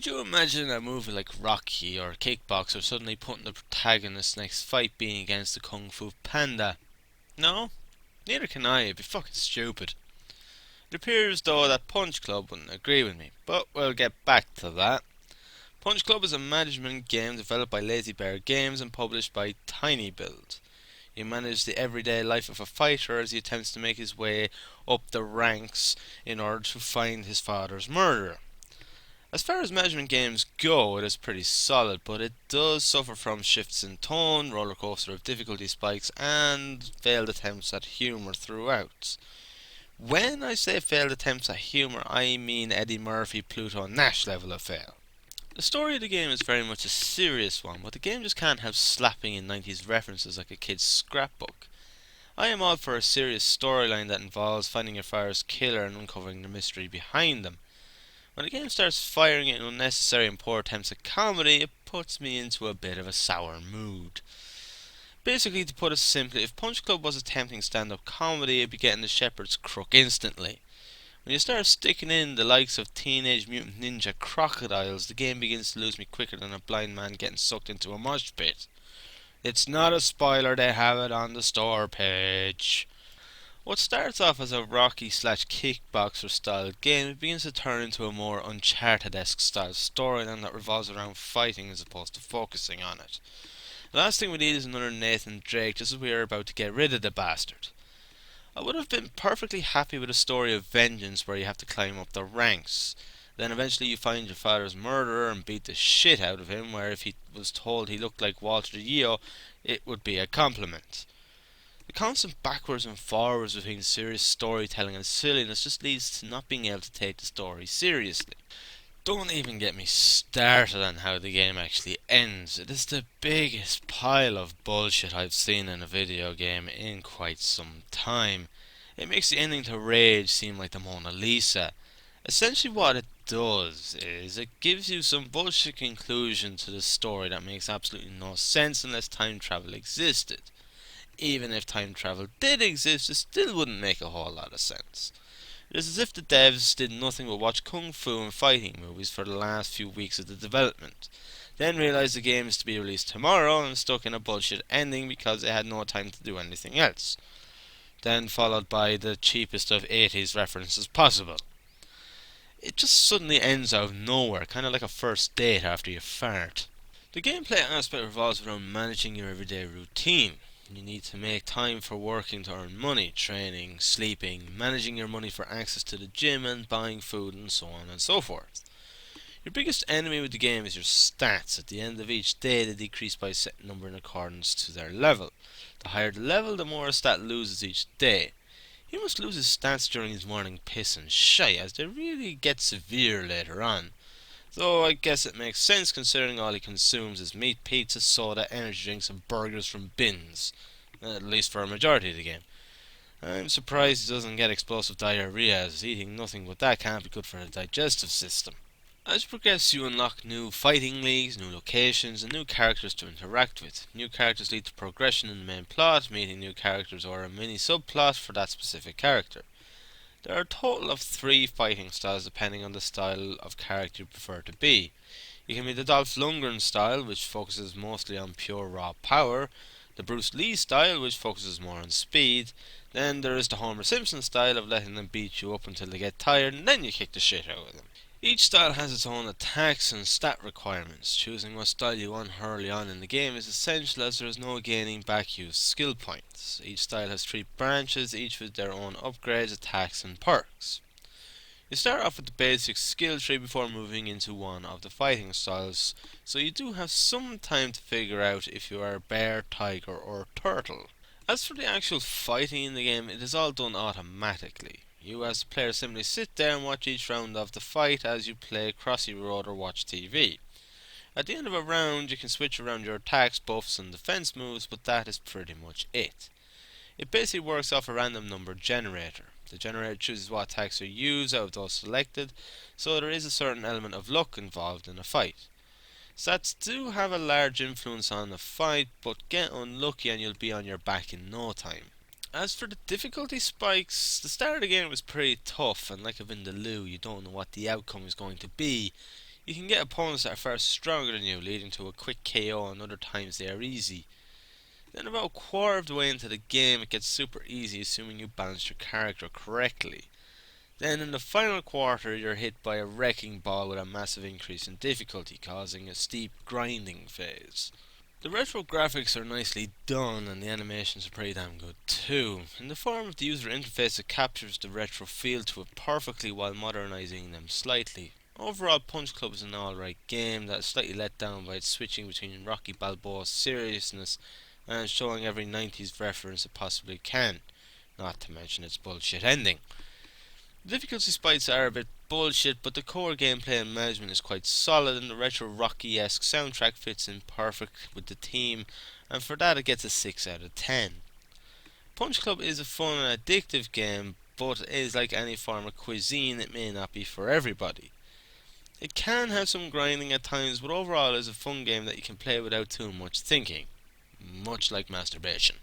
Could you imagine a movie like Rocky or Kickboxer suddenly putting the protagonist's next fight being against the Kung Fu Panda? No? Neither can I, it'd be fucking stupid. It appears though that Punch Club wouldn't agree with me, but we'll get back to that. Punch Club is a management game developed by Lazy Bear Games and published by tinyBuild. You manage the everyday life of a fighter as he attempts to make his way up the ranks in order to find his father's murderer. As far as management games go, it is pretty solid, but it does suffer from shifts in tone, rollercoaster of difficulty spikes, and failed attempts at humour throughout. When I say failed attempts at humour, I mean Eddie Murphy, Pluto Nash level of fail. The story of the game is very much a serious one, but the game just can't have slapping in 90s references like a kid's scrapbook. I am all for a serious storyline that involves finding your father's killer and uncovering the mystery behind them. When the game starts firing at unnecessary and poor attempts at comedy, it puts me into a bit of a sour mood. Basically, to put it simply, if Punch Club was attempting stand-up comedy, it'd be getting the shepherd's crook instantly. When you start sticking in the likes of Teenage Mutant Ninja Crocodiles, the game begins to lose me quicker than a blind man getting sucked into a mosh pit. It's not a spoiler, they have it on the store page. What starts off as a Rocky slash Kickboxer style game, it begins to turn into a more Uncharted-esque style storyline that revolves around fighting as opposed to focusing on it. The last thing we need is another Nathan Drake just as we are about to get rid of the bastard. I would have been perfectly happy with a story of vengeance where you have to climb up the ranks. Then eventually you find your father's murderer and beat the shit out of him, where if he was told he looked like Walter Yeo, it would be a compliment. The constant backwards and forwards between serious storytelling and silliness just leads to not being able to take the story seriously. Don't even get me started on how the game actually ends. It is the biggest pile of bullshit I've seen in a video game in quite some time. It makes the ending to Rage seem like the Mona Lisa. Essentially what it does is it gives you some bullshit conclusion to the story that makes absolutely no sense unless time travel existed. Even if time travel did exist, it still wouldn't make a whole lot of sense. It is as if the devs did nothing but watch kung fu and fighting movies for the last few weeks of the development, then realised the game is to be released tomorrow and stuck in a bullshit ending because they had no time to do anything else. Then followed by the cheapest of 80s references possible. It just suddenly ends out of nowhere, kind of like a first date after you fart. The gameplay aspect revolves around managing your everyday routine. You need to make time for working to earn money, training, sleeping, managing your money for access to the gym and buying food and so on and so forth. Your biggest enemy with the game is your stats. At the end of each day they decrease by a set number in accordance to their level. The higher the level, the more a stat loses each day. He must lose his stats during his morning piss and shite, as they really get severe later on. Though I guess it makes sense considering all he consumes is meat, pizza, soda, energy drinks and burgers from bins. At least for a majority of the game. I'm surprised he doesn't get explosive diarrhea, as eating nothing but that can't be good for the digestive system. As you progress, you unlock new fighting leagues, new locations, and new characters to interact with. New characters lead to progression in the main plot, meeting new characters or a mini subplot for that specific character. There are a total of 3 fighting styles depending on the style of character you prefer to be. You can be the Dolph Lundgren style, which focuses mostly on pure raw power, the Bruce Lee style, which focuses more on speed, then there is the Homer Simpson style of letting them beat you up until they get tired and then you kick the shit out of them. Each style has its own attacks and stat requirements. Choosing what style you want early on in the game is essential as there is no gaining back used skill points. Each style has 3 branches, each with their own upgrades, attacks and perks. You start off with the basic skill tree before moving into one of the fighting styles, so you do have some time to figure out if you are bear, tiger or turtle. As for the actual fighting in the game, it is all done automatically. You as the player simply sit there and watch each round of the fight as you play Crossy Road or watch TV. At the end of a round you can switch around your attacks, buffs and defense moves, but that is pretty much it. It basically works off a random number generator. The generator chooses what attacks are used out of those selected, so there is a certain element of luck involved in a fight. Stats do have a large influence on the fight, but get unlucky and you'll be on your back in no time. As for the difficulty spikes, the start of the game was pretty tough, and like a Vindaloo, you don't know what the outcome is going to be. You can get opponents that are far stronger than you, leading to a quick KO, and other times they are easy. Then about a quarter of the way into the game it gets super easy, assuming you balanced your character correctly. Then in the final quarter you're hit by a wrecking ball with a massive increase in difficulty, causing a steep grinding phase. The retro graphics are nicely done and the animations are pretty damn good too, in the form of the user interface that captures the retro feel to it perfectly while modernising them slightly. Overall, Punch Club is an alright game that is slightly let down by its switching between Rocky Balboa's seriousness and showing every 90s reference it possibly can, not to mention its bullshit ending. The difficulty spikes are a bit bullshit, but the core gameplay and management is quite solid, and the retro Rocky-esque soundtrack fits in perfect with the theme, and for that it gets a 6 out of 10. Punch Club is a fun and addictive game, but it is like any form of cuisine, it may not be for everybody. It can have some grinding at times, but overall it is a fun game that you can play without too much thinking. Much like masturbation.